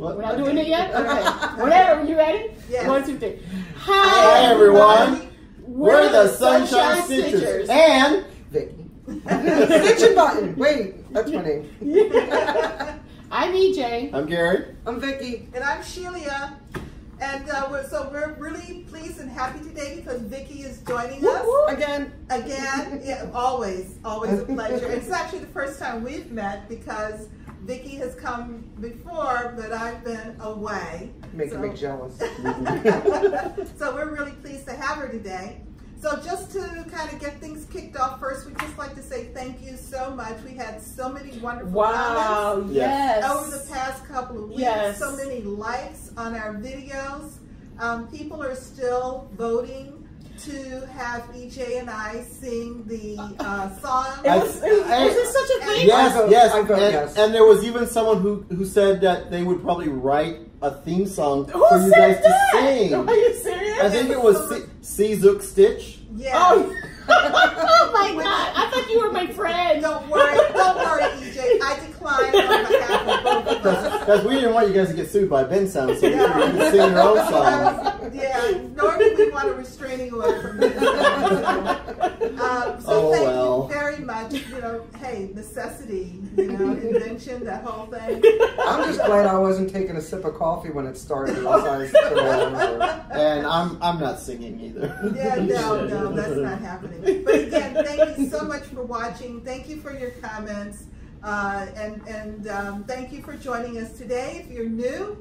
What? We're not doing it yet? Okay. Whatever, you ready? Yes. 1, 2, 3. Hi everyone. We're the Sunshine Stitchers and Vikki. Stitch and Button. Wait, that's my name. I'm EJ. I'm Gary. I'm Vikki. And I'm Shelia. And we're really pleased and happy today because Vikki is joining us. Again. Yeah, always a pleasure. It's actually the first time we've met because Vikki has come before, but I've been away. Making me jealous. So we're really pleased to have her today. So just to kind of get things kicked off first, we'd just like to say thank you so much. We had so many wonderful comments over the past couple of weeks. So many likes on our videos. People are still voting to have EJ and I sing the song. Is this such a thing? Yes. And there was even someone who said that they would probably write a theme song for you guys to sing. Are you serious? I think it was Seazook Stitch. Yeah. Oh my God! I thought you were my friend. Don't worry, EJ. I declined on behalf of both of us. Because we didn't want you guys to get sued by Ben Sound, so you could sing your own songs. Yeah, nor do we want a restraining order from this. So thank you very much. You know, hey, necessity, invention, that whole thing. I'm just glad I wasn't taking a sip of coffee when it started. And I'm not singing either. Yeah, no, that's not happening. But again, thank you so much for watching. Thank you for your comments. And thank you for joining us today. If you're new,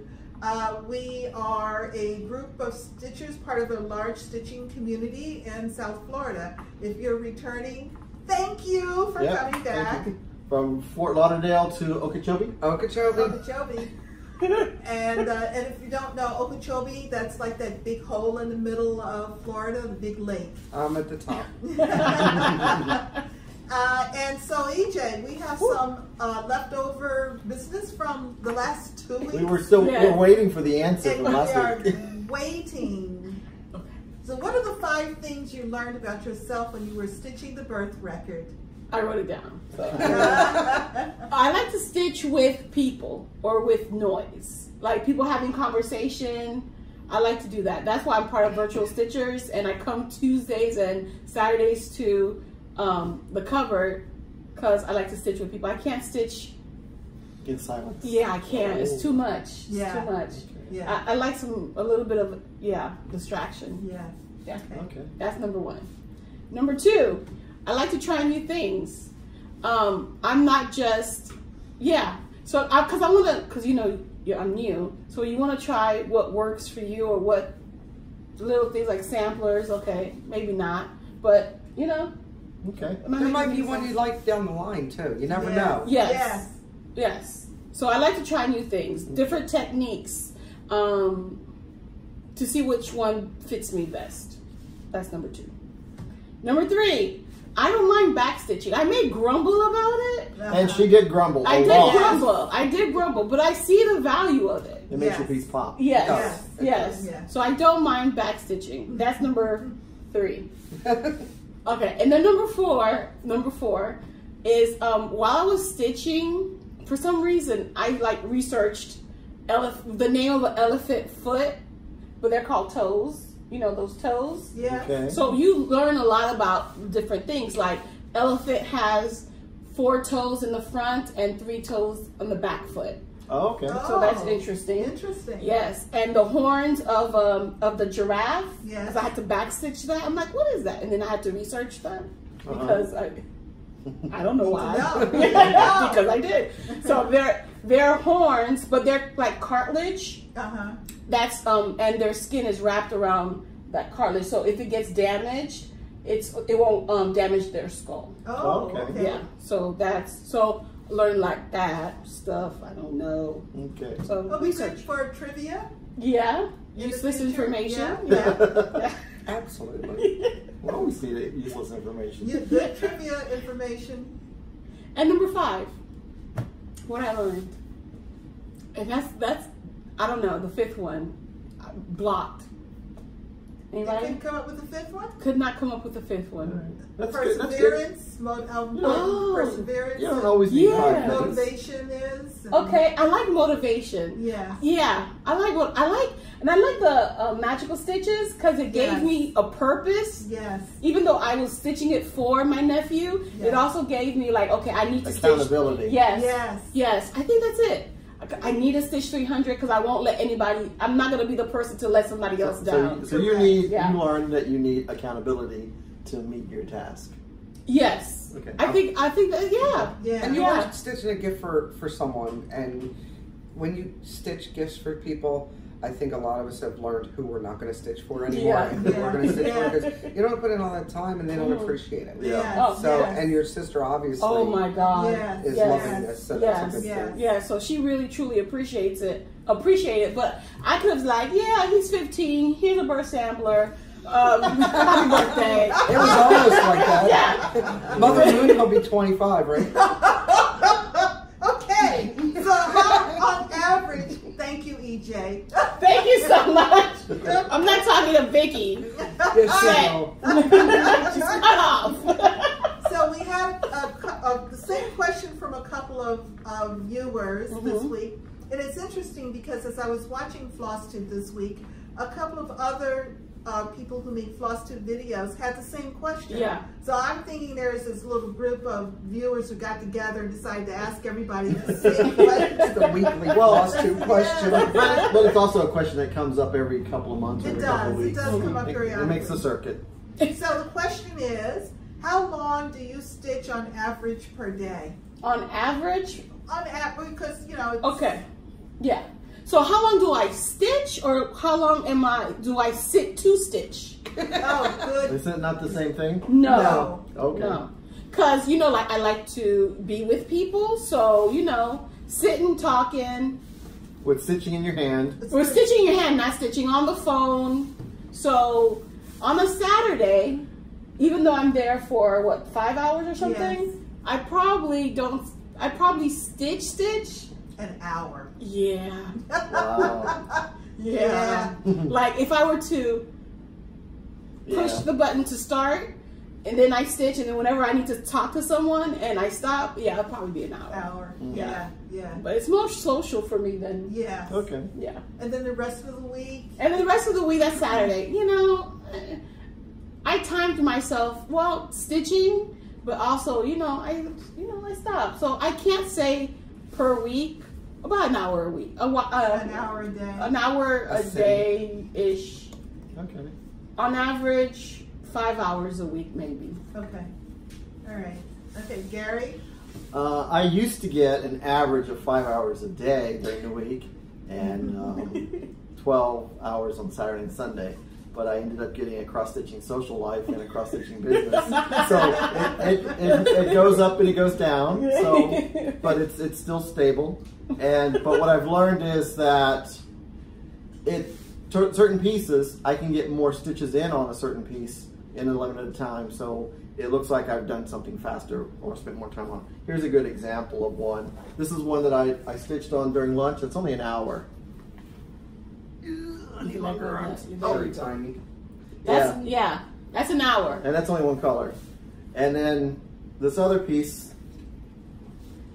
we are a group of stitchers, part of a large stitching community in South Florida. If you're returning, thank you for coming back. From Fort Lauderdale to Okeechobee. And if you don't know Okeechobee, that's like that big hole in the middle of Florida, the big lake. I'm at the top. And so, EJ, we have some leftover business from the last 2 weeks. We're waiting for the answer from last week. Waiting. So what are the 5 things you learned about yourself when you were stitching the birth record? I wrote it down. I like to stitch with people or with noise. Like people having conversation. I like to do that. That's why I'm part of Virtual Stitchers, and I come Tuesdays and Saturdays to the cover because I like to stitch with people. I can't stitch in silence. Yeah, I can't. It's too much. It's too much. Yeah. I like a little bit of distraction. Yeah. Okay. That's number 1. Number 2, I like to try new things. I'm not just so because I want to, because I'm new, so you want to try what works for you or what little things like samplers. Okay, maybe not, but okay. There might be one you like down the line too. You never know. Yes. So I like to try new things, different techniques, to see which one fits me best. That's number 2. Number 3, I don't mind backstitching. I may grumble about it. And she did grumble. I did grumble, but I see the value of it. It makes your piece pop. Yes. So I don't mind backstitching. That's number 3. Okay, and then number four is while I was stitching, for some reason I researched the name of an elephant foot, but they're called toes. You know those toes? Yeah. Okay. So you learn a lot about different things. Like elephant has 4 toes in the front and 3 toes on the back foot. Oh, okay. So that's interesting. Interesting. Yes, and the horns of the giraffe. Yes. Because I had to backstitch that. I'm like, what is that? And then I had to research that because I don't know why. Because I did. So they're horns, but they're like cartilage. That's and their skin is wrapped around that cartilage. So if it gets damaged, it won't damage their skull. Oh, okay. Yeah. So learn like that stuff. I don't know. Okay. So research for trivia. Yeah. Useless information. Yeah. Absolutely. We always need useless information. Good trivia information. And number 5, what I learned, and that's I don't know, the 5th one, blocked. Anybody? You can come up with the fifth one? Could not come up with the fifth one. That's good. Perseverance. Oh. Perseverance. You don't always need Yeah. 5 minutes. Motivation is. Okay, I like motivation. Yeah. Yeah, I like the magical stitches because it gave me a purpose. Yes. Even though I was stitching it for my nephew, it also gave me like, okay, I need to accountability. stitch. Yes. Yes. Yes. I think that's it. I need to stitch 300 because I won't let anybody. I'm not going to be the person to let somebody else down. So you learned that you need accountability to meet your task. Yes. Okay. I think that Yeah. And you were stitching a gift for someone, and when you stitch gifts for people, I think a lot of us have learned who we're not going to stitch for anymore, and who we're going to stitch for, because you don't put in all that time, and they don't appreciate it. Yeah. Oh, and your sister obviously. Oh my God. Is loving this. So that's a good thing. Yeah, so she really truly appreciates it. But I could have like, yeah, he's 15. Here's a birth sampler. Happy birthday. It was almost like that. Yeah. Mother Moon will be 25, right? Okay. So how on average? Thank you, EJ. Thank you so much. I'm not talking to Vikki. Yes, She's cut off. So we had the same question from a couple of viewers this week. And it's interesting because as I was watching Flosstube this week, a couple of other people who make Flosstube videos had the same question. Yeah. So I'm thinking there's this little group of viewers who got together and decided to ask everybody the same question. It's the weekly Flosstube question. But it's also a question that comes up every couple of months, every couple of weeks. It does come up periodically. It makes the circuit. So the question is, how long do you stitch on average per day? On average? On average, because, you know, it's... Okay. Yeah. So how long do I stitch, or how long do I sit to stitch? Oh, good. Is it not the same thing? No. Okay. No. Because, you know, like I like to be with people, so, you know, sitting, talking. With stitching in your hand. We're stitching in your hand, not stitching on the phone. So on a Saturday, even though I'm there for, what, 5 hours or something, Yes. I probably stitch. An hour. Yeah. Wow. Yeah. Like if I were to push the button to start, and then I stitch, and then whenever I need to talk to someone and I stop, it'll probably be an hour. Yeah. But it's more social for me than Okay. Yeah. And then the rest of the week? And then the rest of the week, that's Saturday. You know, I timed myself, well, stitching, but also, I stopped. So I can't say per week, about an hour a week. An hour a day. An hour a day-ish. Okay. On average, 5 hours a week, maybe. Okay. All right. Okay, Gary? I used to get an average of 5 hours a day during the week, and 12 hours on Saturday and Sunday. But I ended up getting a cross-stitching social life and a cross-stitching business. So it goes up and it goes down. So, but it's still stable. But what I've learned is that certain pieces, I can get more stitches in on a certain piece in a limited time. So it looks like I've done something faster or spent more time on. Here's a good example of one. This is one that I stitched on during lunch. It's only an hour. Very tiny. That's an hour. And that's only one color. And then this other piece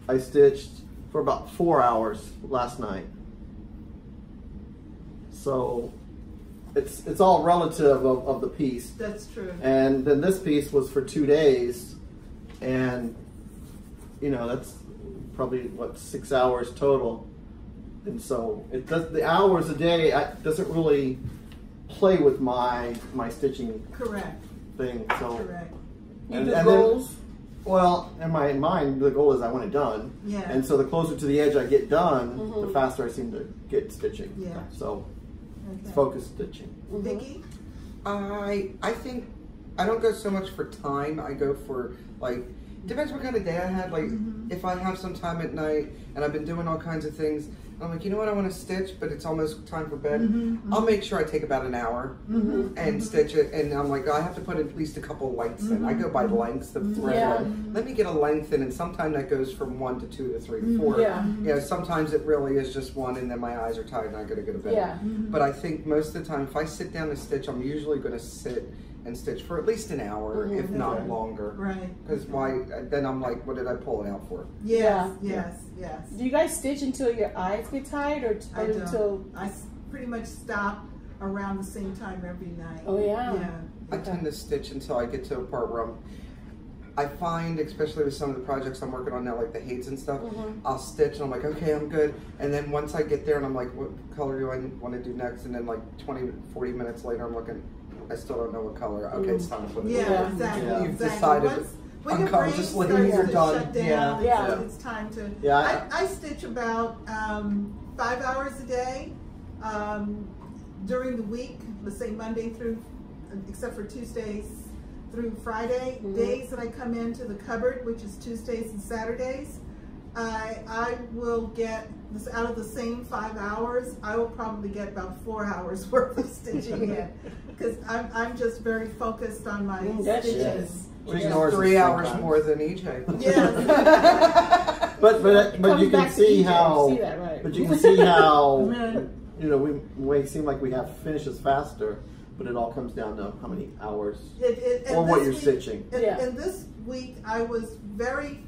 I stitched for about 4 hours last night. So it's all relative of the piece. That's true. And then this piece was for 2 days, and that's probably what, 6 hours total. And so the hours a day doesn't really play with my stitching thing. So correct. And goals? Then, well, in my mind, the goal is I want it done. Yeah. And so the closer to the edge I get done, the faster I seem to get stitching. Yeah. So it's focused stitching. Vikki? I think I don't go so much for time. I go for depends what kind of day I had. If I have some time at night and I've been doing all kinds of things, I'm like, you know what, I want to stitch, but it's almost time for bed. I'll make sure I take about an hour and stitch it. And I'm like, I have to put at least a couple lengths in. I go by lengths of thread. Let me get a length in, and sometimes that goes from 1 to 2 to 3 to 4. You know, sometimes it really is just 1, and then my eyes are tired and I gotta go to bed. But I think most of the time, if I sit down to stitch, I'm usually gonna sit and stitch for at least an hour, if not longer. Right. Because why? Then I'm like, what did I pull it out for? Yes. Do you guys stitch until your eyes get tired, or until? I pretty much stop around the same time every night. Oh yeah. I tend to stitch until I get to a part where I find, especially with some of the projects I'm working on now, like the Hades and stuff, I'll stitch and I'm like, okay, I'm good. And then once I get there and I'm like, what color do I want to do next? And then like 20, 40 minutes later, I'm looking, I still don't know what color. Okay, it's time to put it in. Exactly. You've decided unconsciously you're done. It's time to. I stitch about 5 hours a day during the week. Let's say Monday through, except for Tuesdays through Friday. Days that I come into the cupboard, which is Tuesdays and Saturdays, I will get this out of the same 5 hours. I will probably get about 4 hours worth of stitching in, because I'm just very focused on my stitches. Which is 3 hours more than EJ. Yes. but you can see how. But you can see how. You know, we may seem like we have finishes faster, but it all comes down to how many hours or what you're stitching. And this week I was very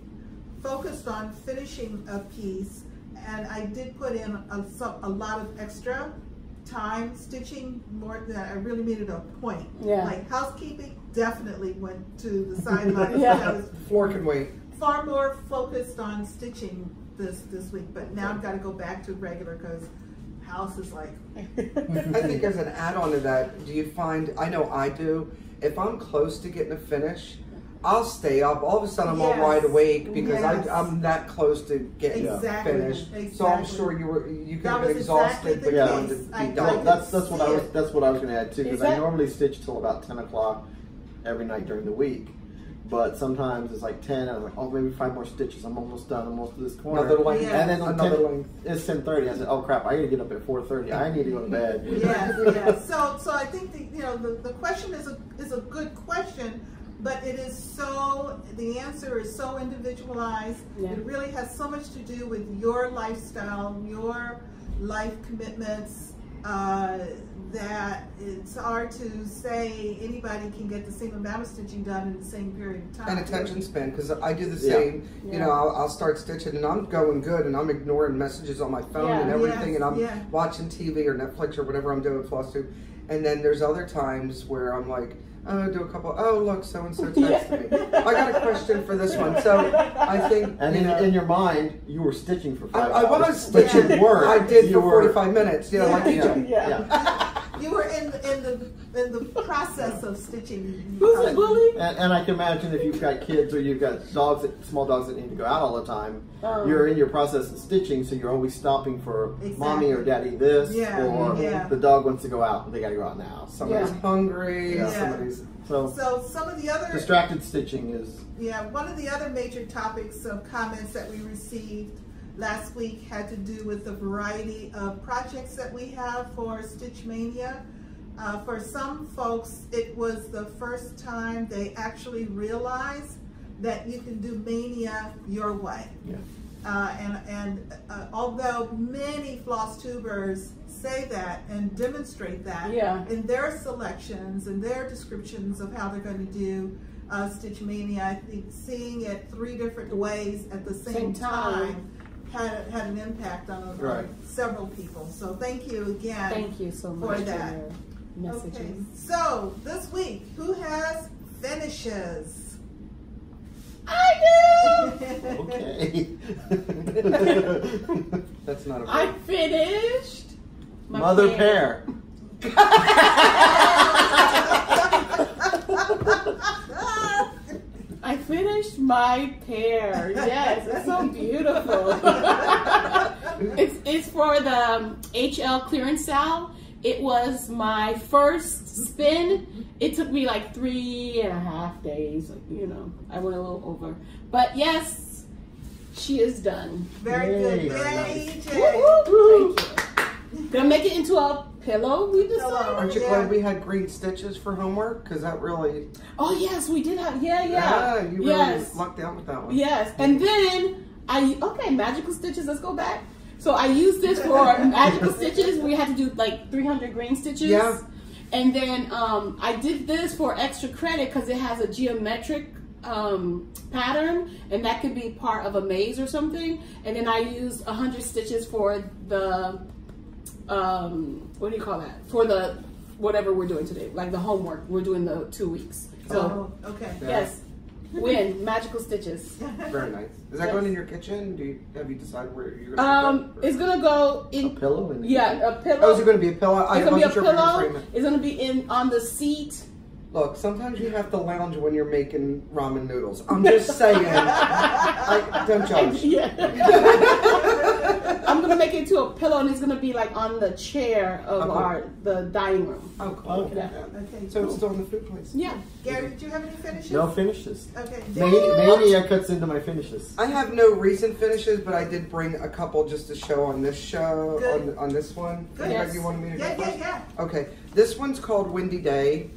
focused on finishing a piece, and I did put in a lot of extra time stitching, more than I really made it a point. Like housekeeping definitely went to the sidelines. Floor can wait. Far more focused on stitching this week, but now I've got to go back to regular because house is like. I think as an add-on to that, do you find, I know I do, if I'm close to getting a finish, I'll stay up. All of a sudden I'm all wide awake because I'm that close to getting finished. So I'm sure you could have been exhausted, but you wanted to be done. That's what I was going to add too, because I normally stitch till about 10 o'clock every night during the week. But sometimes it's like 10, and I'm like, oh, maybe 5 more stitches. I'm almost done. I'm almost to this corner. Another length. And then another length. It's 10:30. I said, oh crap, I got to get up at 4:30. I need to go to bed. So I think the question is a good question, but it is the answer is so individualized. It really has so much to do with your lifestyle, your life commitments, that it's hard to say anybody can get the same amount of stitching done in the same period of time. And attention span, because I do the same. You know, I'll start stitching and I'm going good and I'm ignoring messages on my phone and everything, and I'm watching TV or Netflix or whatever I'm doing with Flosstube. And then there's other times where I'm like, oh, do a couple, oh look, so-and-so texted me. I got a question for this one. So I think, and in your mind, you were stitching for 5 hours. I was stitching. I did for 45 minutes. You know, like you were in the process of stitching. Who's the bully? And I can imagine if you've got kids or you've got small dogs that need to go out all the time, you're in your process of stitching, so you're always stopping for mommy or daddy this, or the dog wants to go out and they got to go out now. Somebody's hungry. Somebody's so some of the other distracted stitching is one of the other major topics of comments that we received last week had to do with the variety of projects that we have for Stitch Maynia. For some folks, it was the first time they actually realized that you can do Maynia your way. And although many Flosstubers say that and demonstrate that in their selections and their descriptions of how they're going to do Stitch Maynia, I think seeing it 3 different ways at the same time had an impact on several people. So thank you again. Thank you so much for that. For your messages. Okay. So this week, who has finishes? I do. Okay. That's not a I finished my Mother Pear. I finished my Pear. Yes, it's so beautiful. It's for the HLClearanceSAL. It was my first spin. It took me like 3.5 days. You know, I went a little over. But yes, she is done. Very good. Yay. Yay, Woo, woo. Thank you. Gonna make it into a pillow, we decided. Aren't you glad we had green stitches for homework? Because that really... Oh, yes, we did have, yeah. Yeah, you really lucked out with that one. Yes, and then magical stitches, let's go back. So I used this for magical stitches. We had to do like 300 green stitches. Yeah. And then I did this for extra credit because it has a geometric pattern, and that could be part of a maze or something. And then I used 100 stitches for the, what do you call that? For the, whatever we're doing today, like the homework. We're doing the 2 weeks. So, okay. Yes. Win magical stitches. Very nice. Is that going in your kitchen? Have you decided where you're going to put it? It's gonna go in a pillow. a pillow. Oh, is it going to be a pillow? It's gonna be a pillow. It's gonna be on the seat. Look, sometimes you have to lounge when you're making ramen noodles. I'm just saying. Don't judge. Yeah. I'm gonna make it into a pillow, and it's gonna be like on the chair of the dining room. Oh, cool. Okay. So it's still in the food place. Yeah. Gary, did you have any finishes? No finishes. Okay. Maynia cuts into my finishes. I have no recent finishes, but I did bring a couple just to show on this show, on this one. Good. Yes. You wanted me to go first? Yeah. Okay. This one's called Windy Day,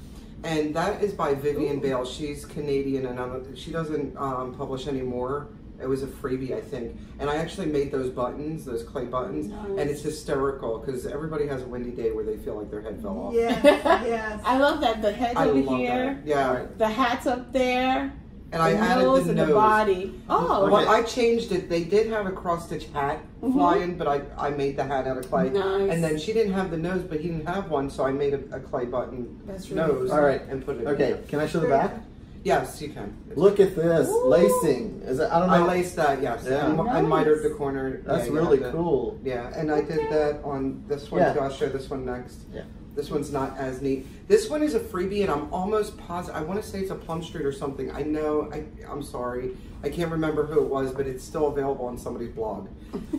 and that is by Vivian Bale. She's Canadian, and she doesn't publish anymore. It was a freebie, I think. And I actually made those buttons, those clay buttons, and it's hysterical because everybody has a windy day where they feel like their head fell off. Yes. I love that. The head's over here. That. Yeah. The hat's up there. And I added the nose. And the body. Oh. Well, I changed it. They did have a cross-stitch hat flying, but I made the hat out of clay. Nice. And then she didn't have the nose, but he didn't have one, so I made a clay button nose. All right. And put it in. Can I show the back? Yes, you can. Look at this lacing. Is it? I don't know. I laced that. Yes. Yeah. I mitered the corner. That's really cool. Yeah, and I did that on this one too. I'll show this one next. Yeah. This one's not as neat. This one is a freebie, and I'm almost positive. I want to say it's a Plum Street or something. I know. I'm sorry. I can't remember who it was, but it's still available on somebody's blog.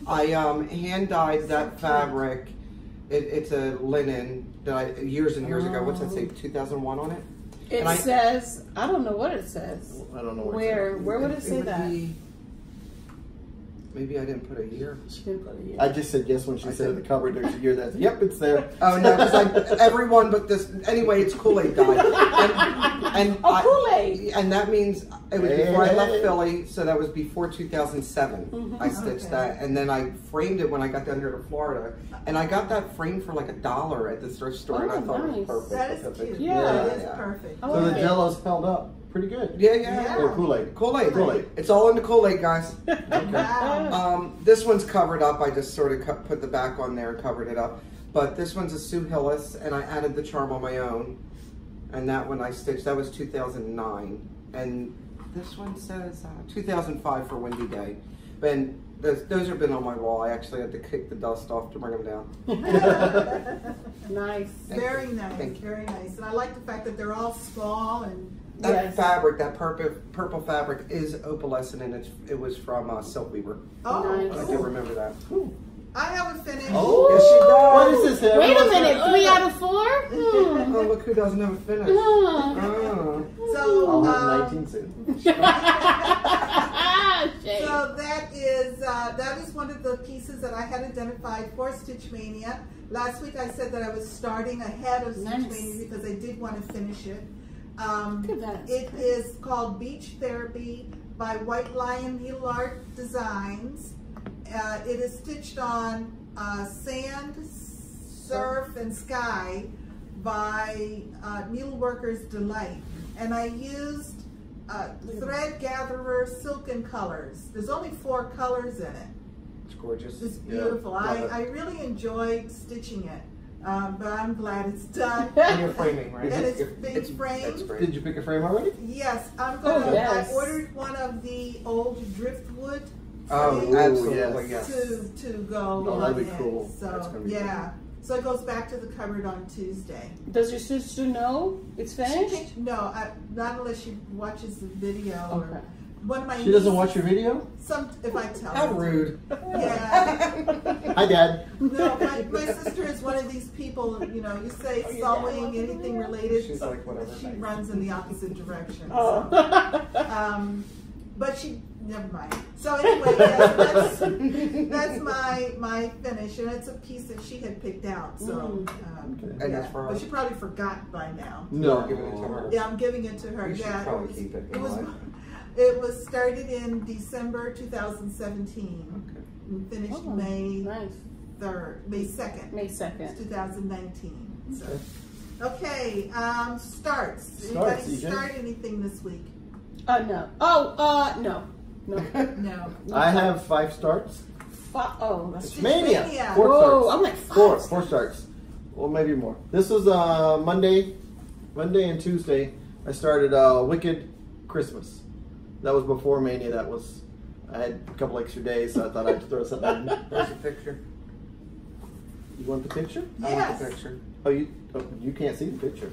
I hand dyed that fabric. It's a linen that I years and years ago. What's that say? 2001 on it. It says, I don't know what it says. I don't know where would it say that? Maybe I didn't put a year. She didn't put a year. I just said yes when she said the cover. There's a year that. Yep, it's there. Oh no, because everyone but this. Anyway, it's Kool-Aid dye. And Kool-Aid. And that means it was before I left Philly, so that was before 2007. I stitched that, and then I framed it when I got down here to Florida, and I got that framed for like $1 at the thrift store, and I thought it was perfect. That is cute. Yeah, it is perfect. So the Jello's held up pretty good. Yeah. Kool-Aid. Kool-Aid. It's all in the Kool-Aid, guys. Wow. This one's covered up. I just sort of put the back on there and covered it up. But this one's a Sue Hillis, and I added the charm on my own. And that one I stitched, that was 2009. And this one says 2005 for Windy Day. And those have been on my wall. I actually had to kick the dust off to bring them down. Nice. Very nice. Very nice. And I like the fact that they're all small and that fabric, that purple fabric is opalescent, and it was from Silk Weaver. Oh, nice. I do remember that. I have a finish. Oh, yes, she does. What is this? Wait a minute, 3 out of 4? Oh, look who doesn't have a finish. So, I'll have 19 soon. So that is one of the pieces that I had identified for StitchMania. Last week I said that I was starting ahead of StitchMania because I did want to finish it. It is called Beach Therapy by White Lion Needle Art Designs. It is stitched on Sand, Surf, and Sky by Needleworker's Delight. And I used Thread Gatherer Silken Colors. There's only 4 colors in it. It's gorgeous. It's beautiful. I really enjoyed stitching it. But I'm glad it's done. And you're framing, right? And it's being framed. Did you pick a frame already? Yes, I'm gonna. I ordered one of the old driftwood. Oh, absolutely, yes. To go. Oh, that'd be cool. So That's gonna be cool. So it goes back to the cupboard on Tuesday. Does your sister know it's finished? No, not unless she watches the video. Okay. One of my She doesn't watch your video? If I tell her. How rude. Yeah. Hi, Dad. No, my sister is one of these people, you say sewing, anything related. She's like, whatever. She runs in the opposite direction. Oh. So. but she, never mind. So anyway, yes, that's my finish, and it's a piece that she had picked out. So, and that's for her. But she probably forgot by now. No, I'm giving it to her. Yeah, I'm giving it to her. You should probably keep it. It was started in December 2017. Okay. And finished May 3rd, May 2nd. May 2nd. 2019. So. Okay, starts. Starts, Anybody start anything this week? No. Oh, no. No. I have 5 starts. That's Maynia. 4 Whoa, starts. I'm like 4 starts. Well, maybe more. This was Monday and Tuesday. I started Wicked Christmas. That was before Maynia. I had a couple extra days, so I thought I'd throw something in. There's a picture. You want the picture? Yes. I want the picture. Oh, you can't see the picture.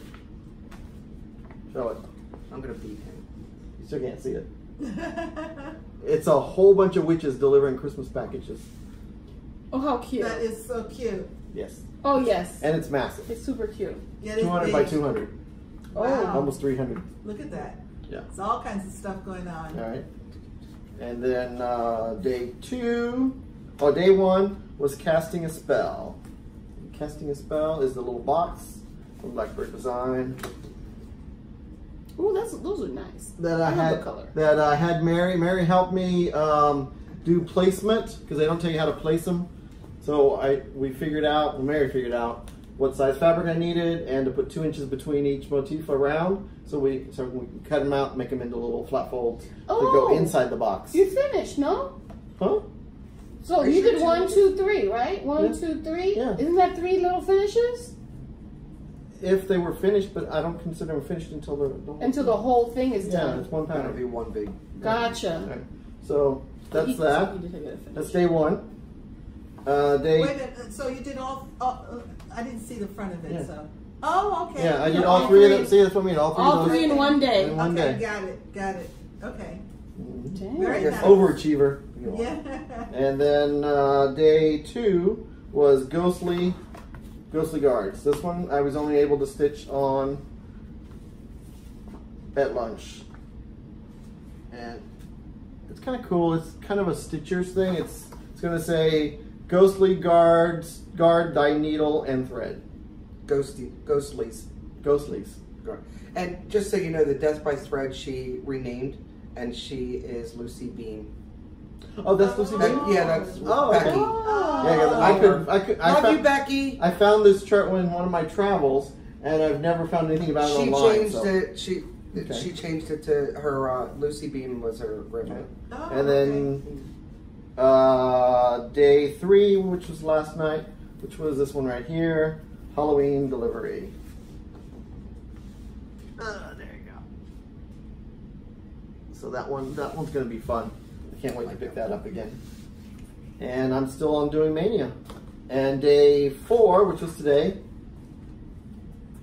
Show it. I'm gonna beat him. You still can't see it. It's a whole bunch of witches delivering Christmas packages. Oh, how cute. That is so cute. Yes. Oh, yes. And it's massive. It's super cute. Yeah, 200 by 200. Wow. Almost 300. Look at that. Yeah. It's all kinds of stuff going on. All right. And then day 1 was casting a spell. Casting a spell is the little box from Blackbird Design. Ooh, those are nice. That I I love had. the color. That I had Mary. Mary helped me do placement because they don't tell you how to place them. So Mary figured out what size fabric I needed and to put 2 inches between each motif around. So we can cut them out, make them into little flat folds to go inside the box. You finished, no? Huh? So you did 1, 2, 3, right? 1, 2, 3. Yeah. Isn't that 3 little finishes? If they were finished, but I don't consider them finished until the whole thing is Yeah, done. it's one That'll pattern. be one big. Gotcha. Right. So that's that. That's day 1. Wait a minute. So you did all I didn't see the front of it. Yeah. So. Oh, okay. Yeah, I did all 3 of them. See, that's what I mean. All 3 of All those 3 in one day. in one Okay, day. got it. Okay. Dang. Very nice. Overachiever. Yeah. And then day 2 was Ghostly Guards. This one I was only able to stitch on at lunch. And it's kind of cool. It's kind of a Stitchers thing. It's going to say Ghostly Guard thy needle and thread. Ghostlies. And just so you know, the Death by Thread she renamed, and she is Lucy Beam. Oh, that's Lucy Beam? Yeah, that's Becky. Love you, Becky. I found this chart in one of my travels, and I've never found anything about it online. She changed it to her. Lucy Beam was her original. Oh, and then day 3, which was last night, which was this one right here, Halloween delivery. There you go. So that one's going to be fun. I can't wait to pick that up again. And I'm still on doing Maynia. And day 4, which was today,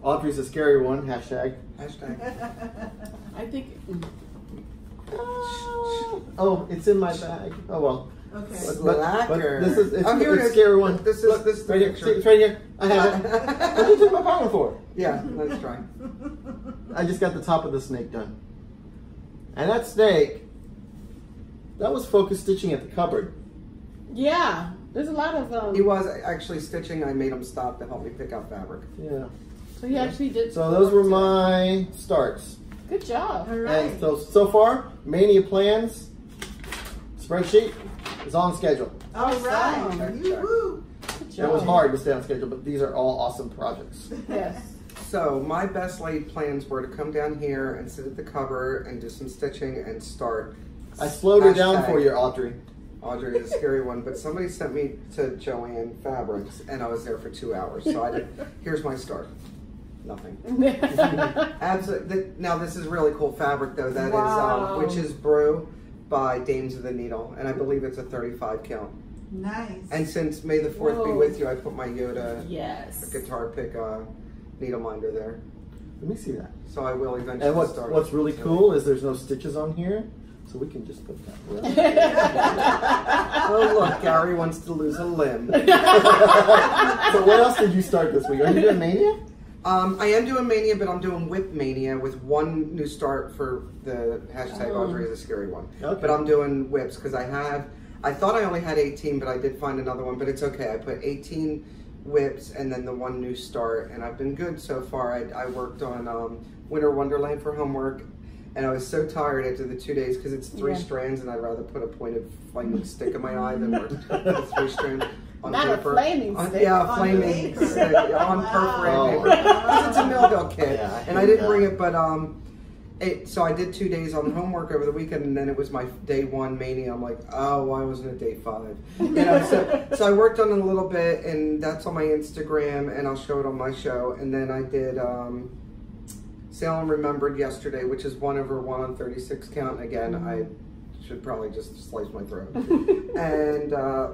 Audrey's a scary one, hashtag. I think. Oh, it's in my bag. Oh well. Okay. But this is it's a scary one. This Look, is right here. See, it's right here. I have it. What did you take my pattern for? Yeah, let's try. I just got the top of the snake done. And that snake, that was focus stitching at the cupboard. Yeah, there's a lot of. He was actually stitching. I made him stop to help me pick out fabric. Yeah. So he actually did. So those were my starts. Good job. All right. And so far, Maynia plans spreadsheet is on schedule. All right. Awesome. Yoo-hoo. Good job. It was hard to stay on schedule, but these are all awesome projects. Yes. So my best laid plans were to come down here and sit at the cover and do some stitching and start. I slowed her down for you, Audrey. Audrey is a scary one, but somebody sent me to Joanne Fabrics, and I was there for 2 hours. So I did. Here's my start. Nothing. Absolutely. Now this is really cool fabric though. That Wow. is Witch's Brew by Dames of the Needle, and I believe it's a 35 count. Nice. And since May the 4th be Whoa. with you, I put my Yoda Yes. guitar pick needle minder there. Let me see that. So I will eventually And start. what's really cool is there's no stitches on here, so we can just put that right. Oh look, Gary wants to lose a limb. So what else did you start this week? Are you doing Maynia? I am doing Maynia, but I'm doing Whip Maynia with one new start for the hashtag Audrey is a scary one. Okay. But I'm doing whips because I thought I only had 18, but I did find another one, but it's okay. I put 18 whips and then the one new start, and I've been good so far. I worked on Winter Wonderland for homework, and I was so tired after the 2 days because it's 3 strands, and I'd rather put a pointed flaming stick in my eye than work with 3 strands. Not paper. A flaming stick. Yeah, a flaming stick on perforated paper. Because it's a Millville kit, and I didn't bring it, but so I did 2 days on homework over the weekend, and then it was my day 1 Maynia. I'm like, oh, why wasn't it day 5? You know, so I worked on it a little bit, and that's on my Instagram, and I'll show it on my show. And then I did Sale and Remembered yesterday, which is 1/1 on 36 count. Again, I should probably just slice my throat. And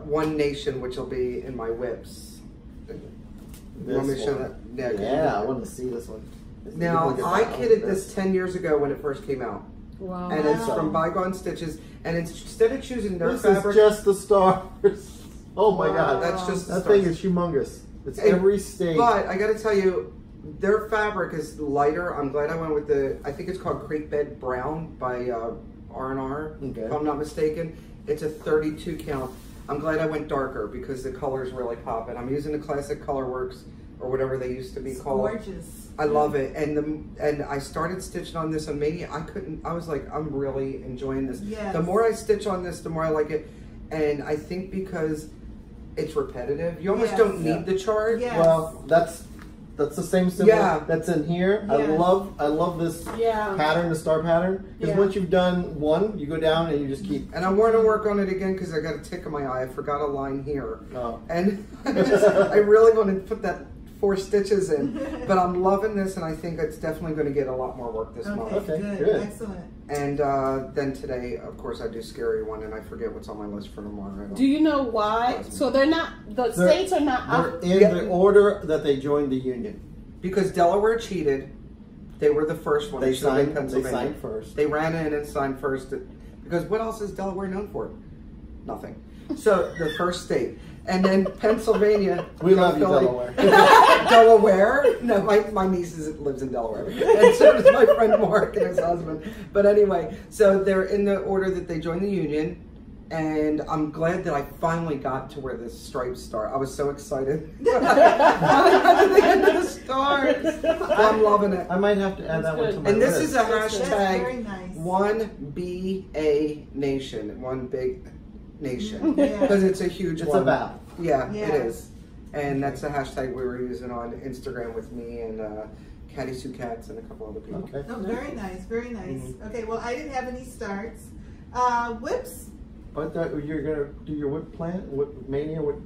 One Nation, which will be in my whips. You want me to show that? Yeah, I want to see this one. Now, I kitted this 10 years ago when it first came out. Wow. And it's from Bygone Stitches. And instead of choosing their fabric... This is just the stars. Oh my God. That's just the that stars. thing is humongous. It's every state. But I got to tell you, their fabric is lighter. I'm glad I went with I think it's called Creekbed Brown by R&R, if I'm not mistaken. It's a 32 count. I'm glad I went darker because the colors really pop. And I'm using the classic Colorworks or whatever they used to be called. Gorgeous. I love it. And I started stitching on this on Maynia. I was like, I'm really enjoying this. Yes. The more I stitch on this, the more I like it. And I think because it's repetitive, you almost don't need the chart. Yes. Well, that's the same symbol that's in here. Yes. I love this pattern, the star pattern. Because once you've done one, you go down and you just keep. And I want to work on it again because I got a tick in my eye. I forgot a line here. Oh. And I really want to put that 4 stitches in. But I'm loving this, and I think it's definitely going to get a lot more work this month. Okay, good. Excellent. And then today, of course, I do Scary One, and I forget what's on my list for tomorrow. Do you know why? So they're not, states are not They're in the order that they joined the union. Because Delaware cheated. They were the first one. They signed first. They ran in and signed first. Because what else is Delaware known for? Nothing. So the first state. And then Pennsylvania. We love you, Delaware. Delaware? No, my niece lives in Delaware. And so does my friend Mark and his husband. But anyway, so they're in the order that they joined the union. And I'm glad that I finally got to where the stripes start. I was so excited. I got to the end of the stars. I'm loving it. I might have to add that one to my list. And this is a hashtag very nice. 1BA Nation. One big nation. Because it's a huge one. It's a vow. Yeah, it is. And that's the hashtag we were using on Instagram with me and Catty Symcats and a couple other people. Okay. Oh, very nice, very nice. Okay, well, I didn't have any starts. Whips. But you're gonna do your whip plan, whip Maynia. Whip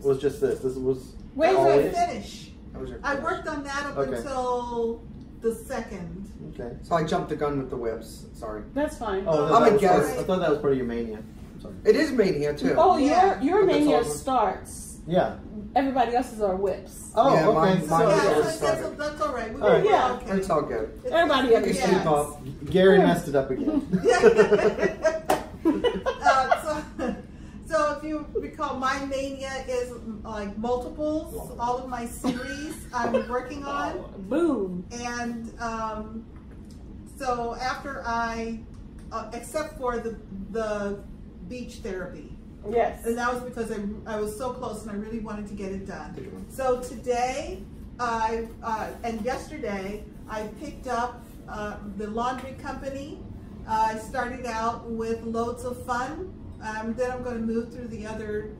was just this. This was. Wait till I finish. That was your I worked on that up until the 2nd. Okay. So I jumped the gun with the whips. Sorry. That's fine. Oh, I'm a guest. I thought that was part of your Maynia. I'm sorry. It is Maynia too. Oh, your Maynia starts. Yeah. Everybody else's are whips. Oh, yeah, okay. That's all right. Okay. It's all good. Everybody understands. Gary messed it up again. So if you recall, my Maynia is like multiples, all of my series I'm working on. Boom. And so after except for the beach therapy. Yes. And that was because I was so close and I really wanted to get it done. So today, and yesterday, I picked up the laundry company. I started out with loads of fun. Then I'm going to move through the other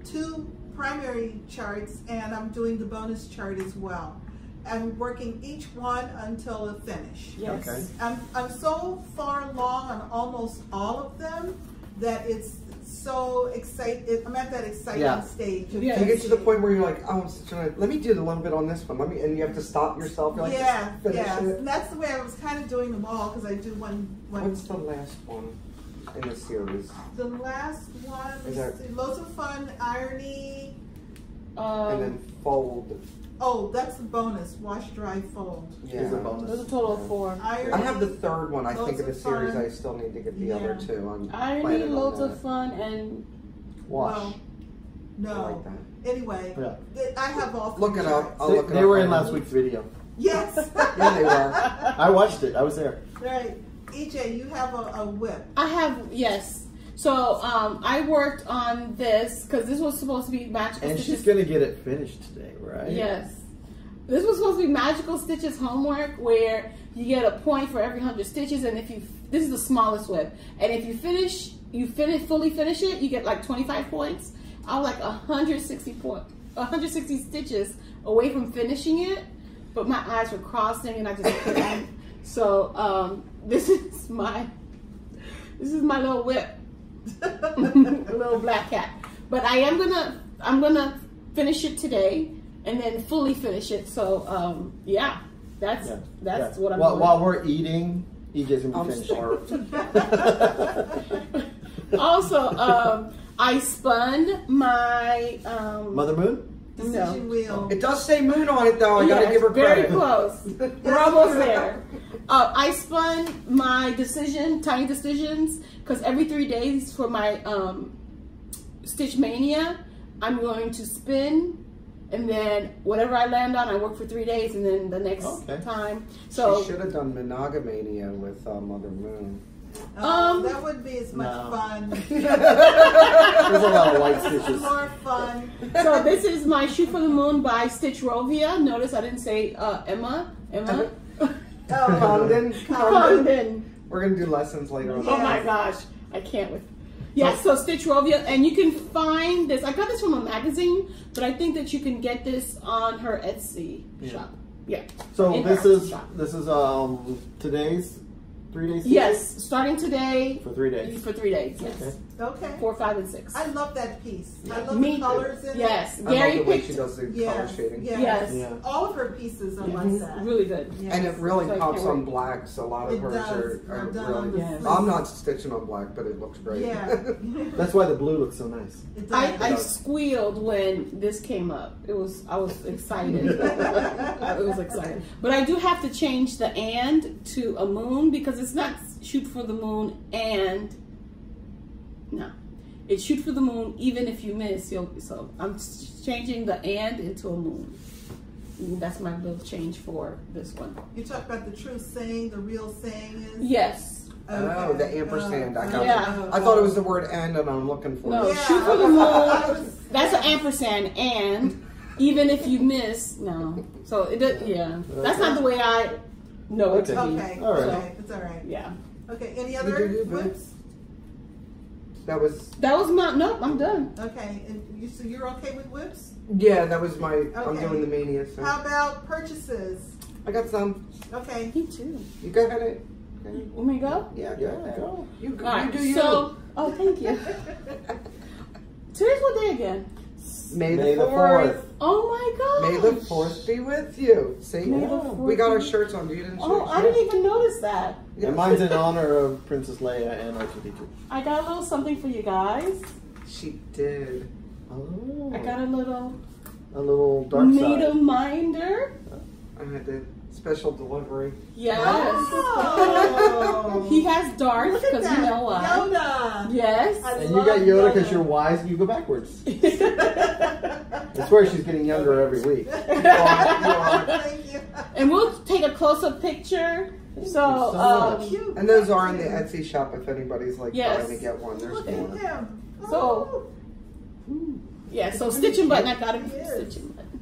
2 primary charts, and I'm doing the bonus chart as well. I'm working each one until the finish. Yes. Okay. I'm so far along on almost all of them that it's so excited. I'm at that exciting stage. You get to the point where you're like, oh, let me do a little bit on this one. And you have to stop yourself. You're like, And that's the way I was kind of doing them all because I do one. What's the last one in the series? The last one is loads of fun, irony. And then fold. Oh, that's the bonus. Wash, dry, fold. Yeah. Is a bonus. There's a total of 4. Irony, I have the 3rd one, I think, in the series. Fun. I still need to get the other 2. Irony, loads of fun, and wash. No. like that. Anyway, I have all. Look it up. I'll They, look it they up were in right last now. week's video. Yes. Yeah, they were. I watched it. I was there. Right. EJ, you have a whip. I have, yes. So I worked on this because this was supposed to be magical And stitches. she's going to get it finished today, right? Yes. This was supposed to be magical stitches homework where you get a point for every 100 stitches, and if you, this is the smallest whip, and if you fully finish it, you get like 25 points. I was like 160 stitches away from finishing it, but my eyes were crossing and I just couldn't. So this is my little whip, a little black cat. But I'm gonna finish it today and then fully finish it. So yeah, that's what I'm doing. While we're eating, EJ's gonna be finished. Also, I spun my Mother Moon? Decision wheel. It does say moon on it though. I gotta give her very credit. close. We're almost there. I spun my tiny decisions, because every 3 days for my Stitch Mania, I'm going to spin, and then whatever I land on, I work for 3 days, and then the next time. So she should have done Monogamania with Mother Moon. That wouldn't be as much fun. There's a lot of white stitches. More fun. So this is my Shoot for the Moon by Stitch Rovia. Notice I didn't say Emma. Condon. We're gonna do lessons later on. Yeah. Oh my gosh, I can't with. Yeah, so Stitch Rovia, and you can find this. I got this from a magazine, but I think that you can get this on her Etsy shop. Yeah. So In this her is shop. today's 3 days. Yes, starting today. For 3 days. For 3 days. Yes. Okay. Okay. 4, 5, and 6. I love that piece. I love Me the colors in Yes, it. I love Gary the way picked. she does the color Yes. shading. Yes. Yes. Yeah. All of her pieces are like that. Really good. Yes. And it really So I pops can't on wait. black, so a lot of It hers does. are Done on really. the Yes. sleeve. I'm not stitching on black, but it looks great. Yeah. That's why the blue looks so nice. It I does. squealed when this came up. I was excited. It was exciting. But I do have to change the "and" to a moon, because it's not shoot for the moon and no. It's shoot for the moon even if you miss. So I'm changing the "and" into a moon. And that's my little change for this one. You talk about the true saying, the real saying is? Yes. Oh, the ampersand. I got Yeah. you. I thought it was the word "and" and I'm looking for No, it. shoot for the moon. That's an ampersand, and even if you miss, no. So it does, yeah. That's not the way I know it to be. Okay, All right. okay, it's all right. Yeah. Okay, any Did other you do good? whips? That was Nope, I'm done. Okay, and so you're okay with whips? that was my. I'm Okay. doing the Mania. So. How about purchases? I got some. Okay. Me too. You go ahead. Want me to go? Yeah, Yeah, go. go. You go. All right, You do you. so, oh, thank you. Today's what day again? May May the the 4th. Oh my May gosh. the 4th be with you. See, May the we got our 4th. shirts on. You didn't. Oh, show I didn't even notice that. Yeah. And mine's in honor of Princess Leia and R2D2. I got a little something for you guys. She did. Oh. I got a little dark needle side. minder. I had the special delivery. Yes. Oh. He has darts Look at because you that. know why. Yoda. Yes. I And you love got Yoda because Yoda. you're wise. You go backwards. I swear she's getting younger every week. Thank you. And we'll take a close-up picture. you So, so much. Cute. And those are in the Etsy shop if anybody's like Yes. trying to get one. There's Look at more. him. So- yeah, so Stitch and Button, I got it from Yes. Stitch and Button.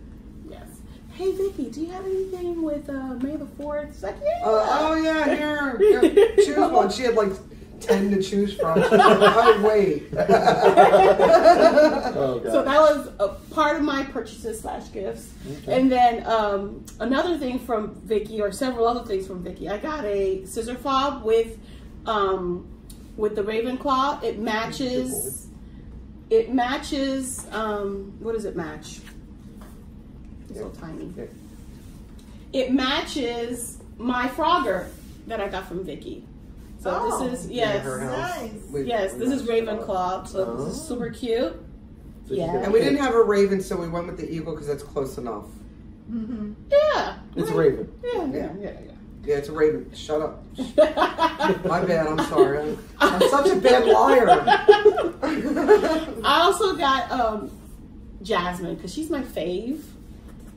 Yes. Hey, Vikki, do you have anything with May the 4th? It's like, yeah. Oh yeah, here. Choose one. She had like 10 to choose from. I wait. Oh, God. So that was a part of my purchases / gifts. Okay. And then another thing from Vikki, or several other things from Vikki, I got a scissor fob with the Ravenclaw. It matches. What does it match? It's so tiny. Okay. It matches my Frogger that I got from Vikki. So Oh, this is Yeah, her house. Nice. yes, this is Ravenclaw. So this is super cute. So she's Yeah. gonna And we pick- didn't have a raven, so we went with the eagle because that's close enough. Mm-hmm. Yeah. It's right. Raven. Yeah. Yeah, it's a raven. Shut up. My bad. I'm sorry. I'm such a bad liar. I also got Jasmine, because she's my fave.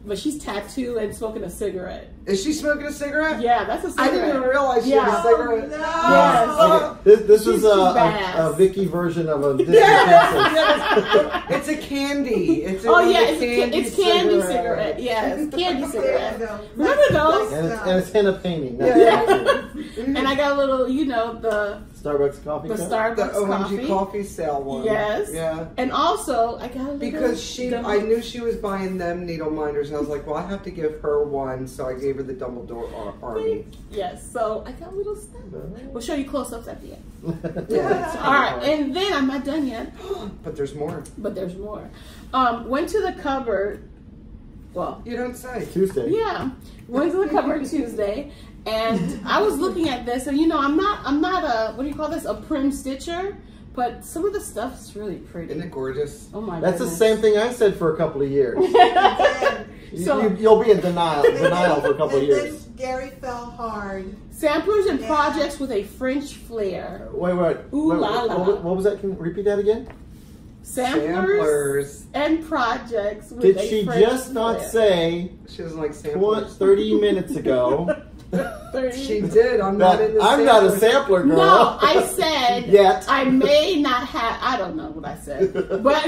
But she's tattooed and smoking a cigarette. Is she smoking a cigarette? Yeah, that's a cigarette. I didn't even realize she had a cigarette. No. Yes. Okay. This She's is a Vikki version of a Disney princess. It's a candy. It's a it's candy cigarette. Yes, candy cigarette. Remember those? And it's henna painting. Yeah. And I got a little, you know, the Starbucks coffee cup? Starbucks The coffee. coffee sale one. Yes. Yeah. And also, I got a little Because I knew she was buying them needle minders, and I was like, well, I have to give her one, so I gave her the Dumbledore Army. Yes, so I got a little stuff. We'll show you close-ups at the end. Yeah. All right, and then I'm not done yet. But there's more. But there's more. Went to the cupboard. Well, You don't say. Tuesday. yeah, went to the cupboard Tuesday, and I was looking at this, and you know, I'm not a, what do you call this, a prim stitcher, but some of the stuff's really pretty. Isn't it gorgeous? Oh my That's the goodness. same thing I said for a couple of years. So- You'll be in denial for a couple of years. Then Gary fell hard. Samplers and projects with a French flair. Wait. Ooh la la. What was that? Can you repeat that again? Samplers and projects with Did a she French just not flair. say She doesn't like samplers. 30 minutes ago She did. I'm not in the I'm not a sampler girl? No, I said Yet. I may not have. I don't know what I said, but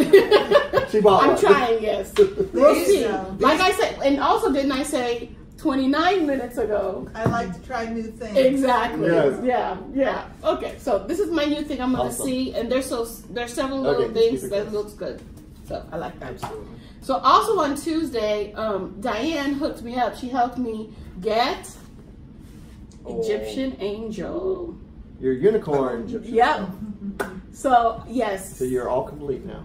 She bought I'm one. trying. Yes, we'll There you see. go. Like I said, and also didn't I say 29 minutes ago? I like to try new things. Exactly. Yes. Yeah. Okay, so this is my new thing I'm gonna Awesome. see, and there's several little Okay, things keep it that looks good. So I like that. Absolutely. So also on Tuesday, Diane hooked me up. She helped me get Egyptian Angel. Your unicorn. Yep. So yes. So you're all complete now.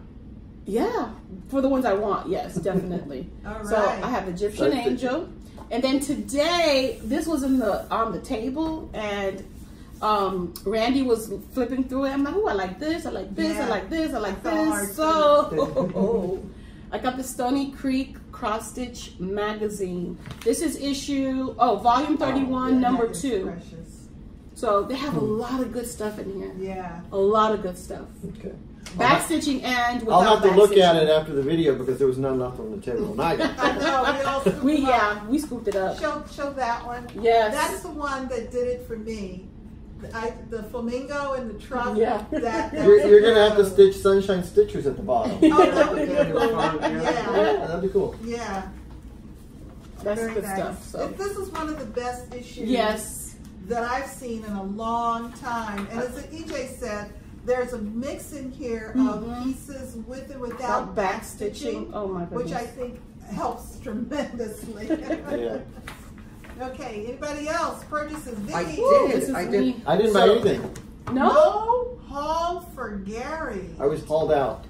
Yeah, for the ones I want, yes, definitely. All So right. I have Egyptian Start Angel, and then today this was on the table, and Randy was flipping through it. I'm like, oh, I like this, I like this, I Yeah. like this, I like I felt hard this. So I got the Stony Creek Cross Stitch magazine. This is volume 31, number That is 2. Precious. So they have a lot of good stuff in here. Yeah. A lot of good stuff. Okay. Backstitching and without I'll have to look backstitching. at it after the video because there was none left on the table. And I got I know. We all scooped them up. We scooped it up. Show that one. Yes. That's the one that did it for me. The flamingo in the truck. Yeah. You're gonna have to stitch Sunshine Stitchers at the bottom. Oh, that would be Yeah, good. Yeah, that'd be cool. Yeah. That's Very good nice. stuff. So This is one of the best issues yes, that I've seen in a long time. And as EJ said, there's a mix in here of pieces with and without back stitching. Oh my goodness. which I think helps tremendously. Yeah. Okay, anybody else purchases? I Vikki? this did. is I me. did. I didn't buy anything. No. No haul for Gary. I was hauled out.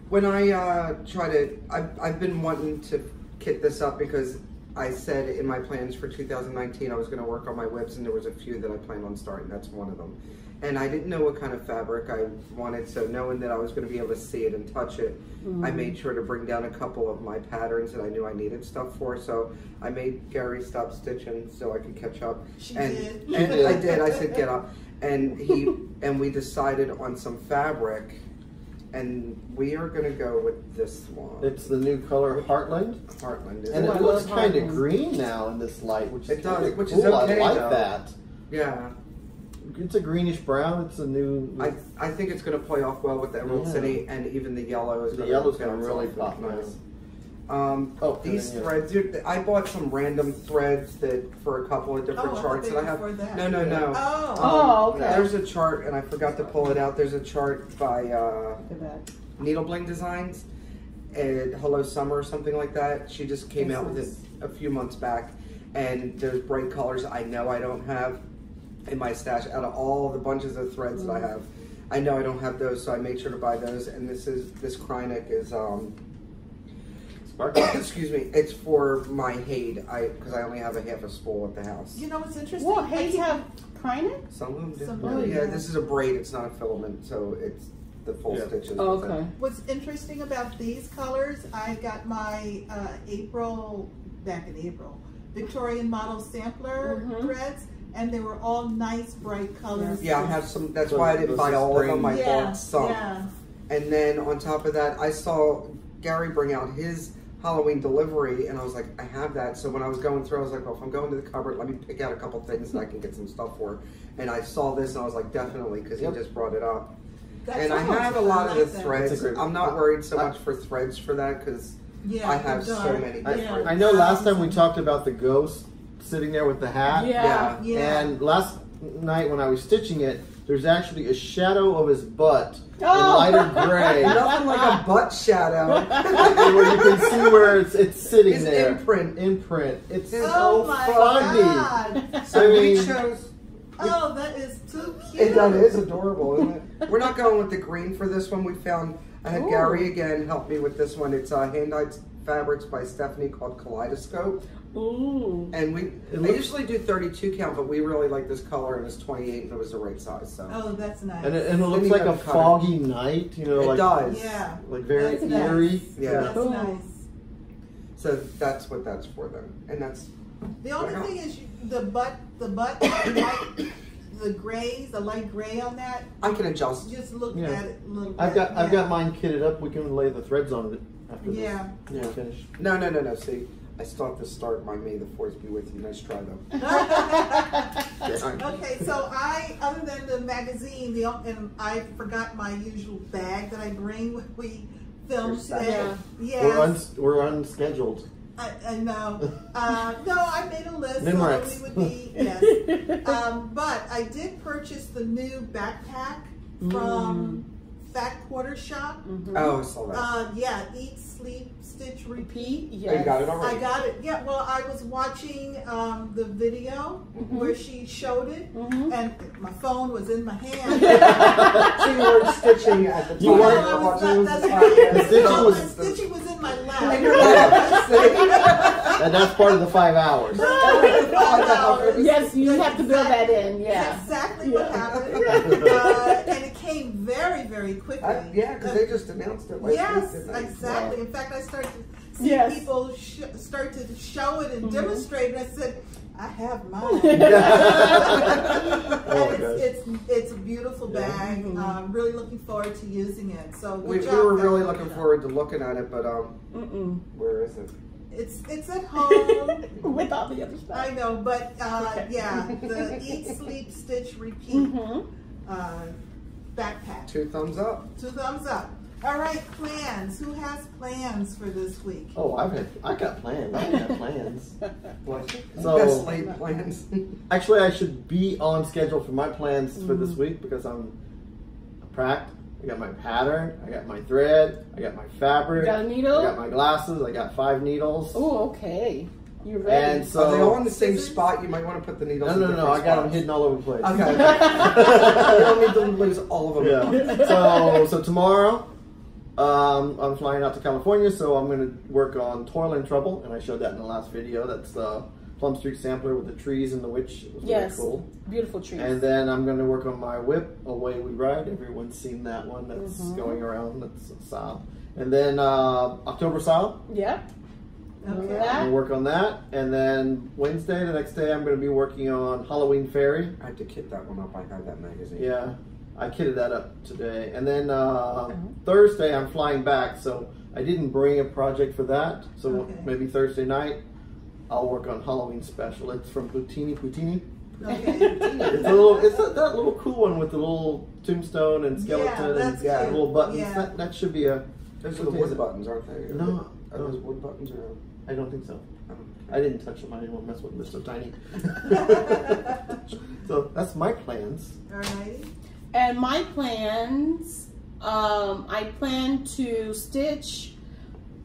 When I try to, I've been wanting to kit this up because I said in my plans for 2019 I was going to work on my whips, and there was a few that I planned on starting. That's one of them. And I didn't know what kind of fabric I wanted, so knowing that I was going to be able to see it and touch it, I made sure to bring down a couple of my patterns that I knew I needed stuff for. So I made Gary stop stitching so I could catch up. She and, did. And I did. I said get up, and we decided on some fabric, and we are going to go with this one. It's the new color Heartland, Heartland, and isn't it it? looks love kind of Heartland. green now in this light, which is It does, kinda which cool. is okay, I like though. that. Yeah. It's a greenish brown. It's a new. I think it's going to play off well with the Emerald Yeah. City, and even the yellow is The going yellow's to gonna really pop nice. and These threads, dude, I bought some random threads that for a couple of different Oh, I charts thought that I they have. were for that. No. Oh. Oh, okay. There's a chart, and I forgot to pull it out. There's a chart by Look at that. Needle Bling Designs, and Hello Summer or something like that. She just came out with it a few months back, and there's bright colors I know I don't have in my stash. Out of all the bunches of threads that I have, I know I don't have those, so I made sure to buy those. And this Krynic is excuse me, it's for my Hade. Because I only have a half a spool at the house. You know what's interesting? Well, hey, you have Krynic? Some of them do. Some of them, yeah, yeah. this is a braid. It's not a filament, so it's the full stitches. Oh, with it. okay. What's interesting about these colors, I got my back in April, Victorian model sampler threads, and they were all nice bright colors. Yeah, I have some. That's why I didn't buy all of them. I bought some. Yeah. And then on top of that, I saw Gary bring out his Halloween delivery, and I was like, I have that. So when I was going through, I was like, well, if I'm going to the cupboard, let me pick out a couple things that I can get some stuff for. And I saw this, and I was like, definitely, because he just brought it up. And I have a lot of the threads. I'm not worried so much for threads for that, because I have so many different. I know last time we talked about the ghost sitting there with the hat. Yeah. And last night when I was stitching it, there's actually a shadow of his butt in lighter gray. Nothing like a butt shadow. Where you can see where it's sitting His there. imprint. It's Oh so my funny. God. So I we mean, chose. Oh, that is too cute. That is adorable, isn't it? We're not going with the green for this one. We found, I had Gary again help me with this one. It's hand-dyed fabrics by Stephanie called Kaleidoscope. Ooh. And I usually do 32 count, but we really like this color, and it's 28, and it was the right size. So. Oh, that's nice. And it looks like a foggy night, you know, it does. Yeah. Like very That's eerie. nice. Yeah. That's nice. So that's what that's for them, and that's. The only thing is the butt, the grays, the light gray on that. I can adjust. Just look at it a little bit. I've got mine kitted up. We can lay the threads on it after this. Yeah. Finish. No. See, I still have to start my May the 4th be with you. Nice try though. Okay, so other than the magazine, and I forgot my usual bag that I bring when we film today. Yes. We're unscheduled. I know. No, I made a list so that we would be, yes. But I did purchase the new backpack from Fat Quarter Shop. Oh, I saw that. Yeah, Eat, Sleep, Stitch, Repeat. Yes. Oh, you got it already? I got it. Yeah, well, I was watching the video where she showed it, and my phone was in my hand. So you weren't stitching at the time. You weren't. No, I was not. That's The stitching was in my lap. And that's part of the 5 hours. Yes, you have to build that in. Yeah. That's exactly what happened. And it came very, very quickly. Yeah, because they just announced it. Yes, exactly. Wow. In fact, I started to see people start to show it and demonstrate, and I said, I have mine. It's a beautiful bag. I'm really looking forward to using it. So we were really looking forward to looking at it, but where is it? It's at home with all the other stuff. I know, but yeah, the Eat, Sleep, Stitch, Repeat backpack. 2 thumbs up. 2 thumbs up. All right, plans. Who has plans for this week? Oh, I got plans. I have plans. So, best laid plans. Actually, I should be on schedule for my plans for this week because I'm pracked. I got my pattern, I got my thread, I got my fabric. You got a needle? I got my glasses, I got 5 needles. Oh, okay. You're ready. And so, are they all in the same spot? You might want to put the needles in No, I got them hidden all over the place. Okay. You don't need to lose all of them. Yeah. So tomorrow, I'm flying out to California, so I'm going to work on Toil and Trouble, and I showed that in the last video. That's Plum Street sampler with the trees and the witch. It was really cool. Beautiful trees. And then I'm going to work on my whip, Away We Ride. Everyone's seen that one that's going around. That's SAL. And then CocktoberSAL. Yeah. Okay. I'm going to work on that. And then Wednesday, the next day, I'm going to be working on Halloween Fairy. I have to kit that one up. I have that magazine. Yeah. I kitted that up today. And then Thursday, I'm flying back, so I didn't bring a project for that. So maybe Thursday night, I'll work on Halloween Special. It's from Poutini. Okay. It's that little cool one with the little tombstone and skeleton and little buttons. Yeah. That should be a... Those are the wood buttons, aren't they? No. Are those wood buttons or... I don't think so. I didn't touch them. I didn't want to mess with them. They're so tiny. So that's my plans. All right. And my plans, I plan to stitch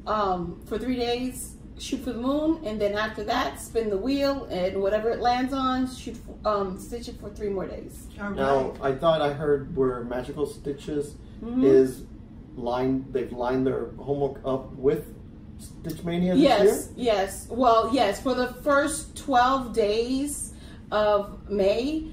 for 3 days, shoot for the moon, and then after that, spin the wheel, and whatever it lands on, stitch it for 3 more days. All right. Now, I thought I heard where Magical Stitches is they've lined their homework up with Stitch Mania this year? Yes. Well, yes, for the first 12 days of May,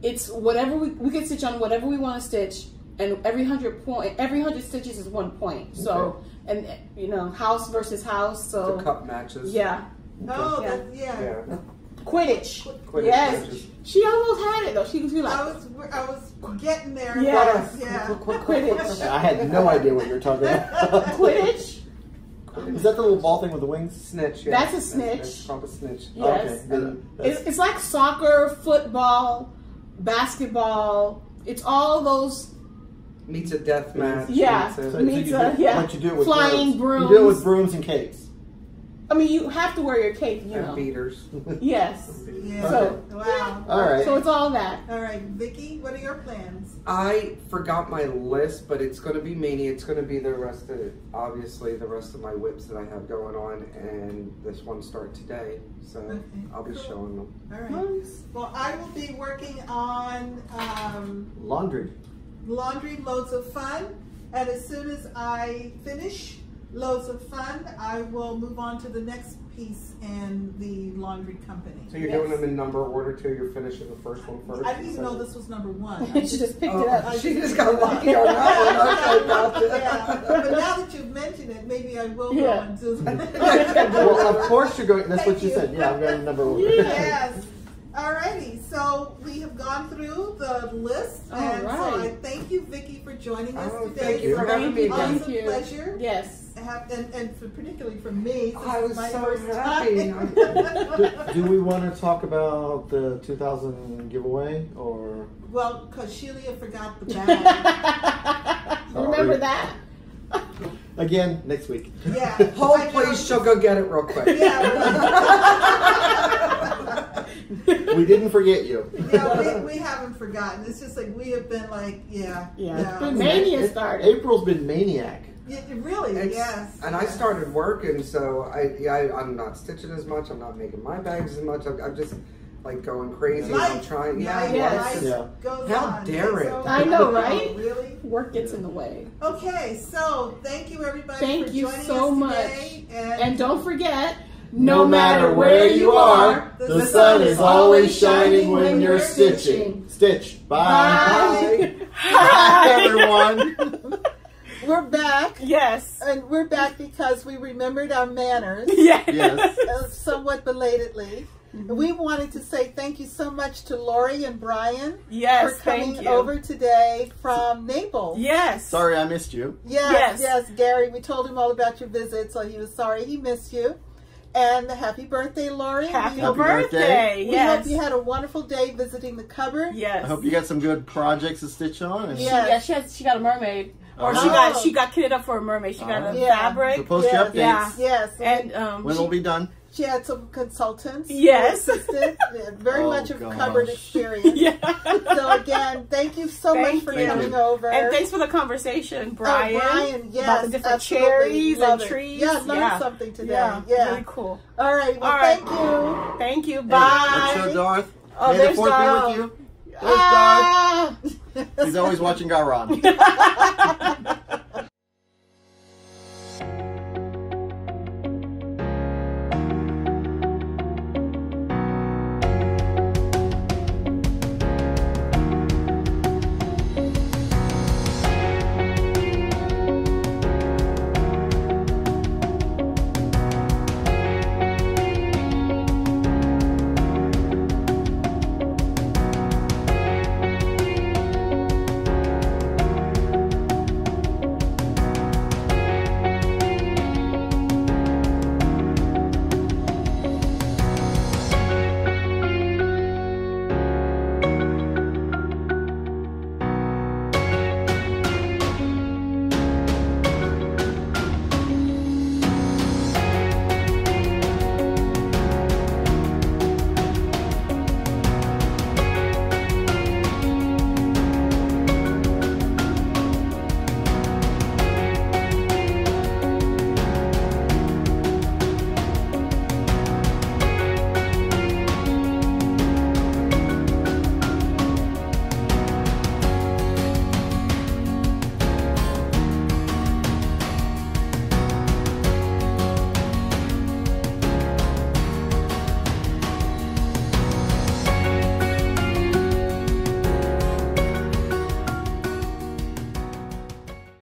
it's whatever we can stitch on whatever we want to stitch, and every 100 stitches is 1 point. So, and you know, house versus house. So the cup matches. Yeah. Oh, Yeah. yeah. Quidditch. Quidditch Yes, matches. she almost had it though. She was like, I was getting there. Yes. Yeah. Quidditch. I had no idea what you were talking about. Quidditch. Is that the little ball thing with the wings? Snitch. Yeah. That's a snitch. That's called a snitch. Yes. Okay. It's like soccer, football, basketball. It's all those. Meets a death match. Yeah. Meets So Me you too, do, yeah. But you do it with Flying brooms. You do it with brooms and capes. I mean, you have to wear your cape, you and know. beaters. Yes. Yeah. So, Wow. All right. So it's all that. All right, Vikki, what are your plans? I forgot my list, but it's going to be Maynia. It's going to be the rest of, obviously, the rest of my whips that I have going on, and this one start today. So Okay, I'll be cool. showing them. All right. Well, I will be working on Laundry. laundry, loads of fun, and as soon as I finish loads of fun, I will move on to the next piece in the laundry company. So you're doing them in number order too? You're finishing the first one first? I didn't even know this was number one. She just picked it up. She just got lucky on that one. Okay, gotcha. Yeah, but now that you've mentioned it, maybe I will go on to Well, of course you're going. That's Thank what you you. said. Yeah, I'm going number one. Yes. Alrighty, so we have gone through the list, and so I Alright. thank you, Vikki, for joining us Oh, today. thank you It's for an having me. awesome Thank you. pleasure. Yes. And for, particularly for me, since I was it's my so first happy. time. Do we want to talk about the 2000 giveaway or? Well, because Shelia forgot the bag. Remember that? Again, next week. Yeah. Hold, I know. please. She'll go get it real quick. Yeah. We didn't forget you. Yeah, we haven't forgotten. It's just like we have been like, yeah. Yeah. Mania started. April's been maniac. Yeah, really, yes. And I started working, so I'm not stitching as much. I'm not making my bags as much. I'm just like going crazy. I'm trying. Yes. Goes How on. dare it? So- I know, right? Oh, really? Work gets in the way. Okay, so thank you everybody Thank for you joining so us much. today. And don't forget, No matter where you are, the sun is always shining when you're stitching. Stitch. Bye. Bye. Bye, everyone. We're back, Yes. and we're back because we remembered our manners Yes. Yes. somewhat belatedly. We wanted to say thank you so much to Lori and Brian Yes. for coming Thank you. over today from Naples. Yes. Sorry I missed you. Yes, Yes. yes, Gary. We told him all about your visit, so he was sorry he missed you. And happy birthday, Lori. Happy We hope- birthday. We Yes. hope you had a wonderful day visiting the cupboard. Yes. I hope you got some good projects to stitch on. And Yeah. She got a mermaid. Or Oh. she got kitted up for a mermaid. She got a Yeah. fabric. So post your updates. Yeah. Yes. And When it'll be done. She had some consultants. Yes. who assisted. Very Oh, much of gosh. cupboard experience. Yeah. So again, thank you so much Thank for you. coming over. And thanks for the conversation, Brian. Oh, Brian, yes, About the different absolutely. cherries Love and it. trees. Yeah, learned something today. Yeah. Yeah. Really cool. All right. Well, All right. thank you. Thank you. Hey, Bye. let's show Darth. Oh, May the there's fourth be Darth. with you. There's Ah! Darth. He's always watching Garon.